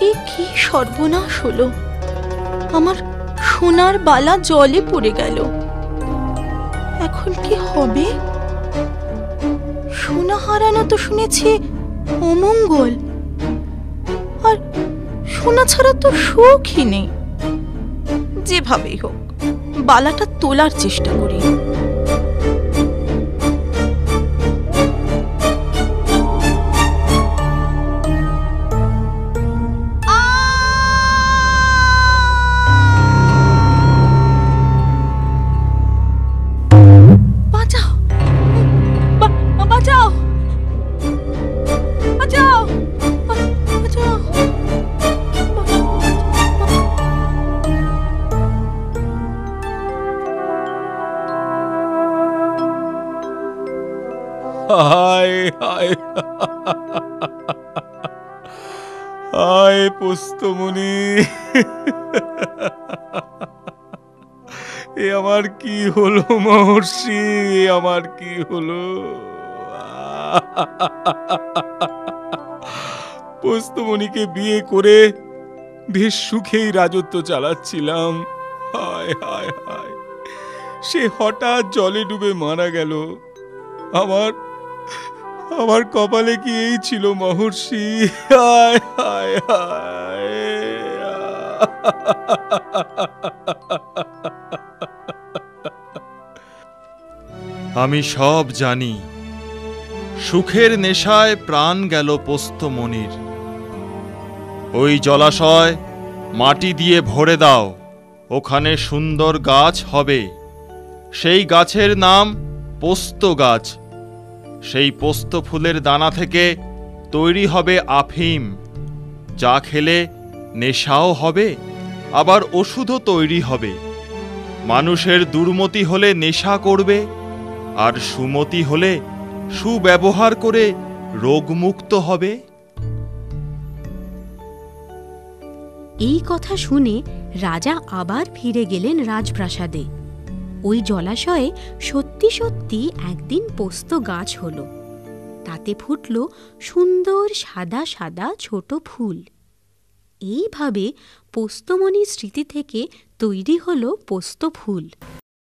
এ কি সর্বনাশ হলো! আমার সোনার বালা জলে পড়ে গেল। এখন কি হবে? সোনা হারানো তো শুনেছি অমঙ্গল, আর সোনা ছাড়া তো সুখই নেই। যেভাবেই হোক বালাটা তোলার চেষ্টা করি। হায় হায় হায় পোস্তমণি, এ আমার কি হলো মহর্ষি, আমার কি হলো? পোস্তমণিকে বিয়ে করে বেশ সুখেই রাজত্ব চালাচ্ছিলাম। হায় হায় হায়, সে হঠাৎ জলে ডুবে মারা গেল। আমার আমার কপালে কি এই ছিল মহর্ষি? হায় হায় হায়। আমি সব জানি। সুখের নেশায় প্রাণ গেল পোস্তমণির। ওই জলাশয় মাটি দিয়ে ভরে দাও, ওখানে সুন্দর গাছ হবে। সেই গাছের নাম পোস্ত গাছ। সেই পোস্ত ফুলের দানা থেকে তৈরি হবে আফিম, যা খেলে নেশাও হবে, আবার ওষুধও তৈরি হবে। মানুষের দুর্মতি হলে নেশা করবে, আর সুমতি হলে সুব্যবহার করে রোগমুক্ত হবে। এই কথা শুনে রাজা আবার ফিরে গেলেন রাজপ্রাসাদে। ওই জলাশয়ে সত্যি সত্যি একদিন পোস্ত গাছ হলো। তাতে ফুটল সুন্দর সাদা সাদা ছোট ফুল। এইভাবে পোস্তমণির স্মৃতি থেকে তৈরি হলো পোস্ত ফুল।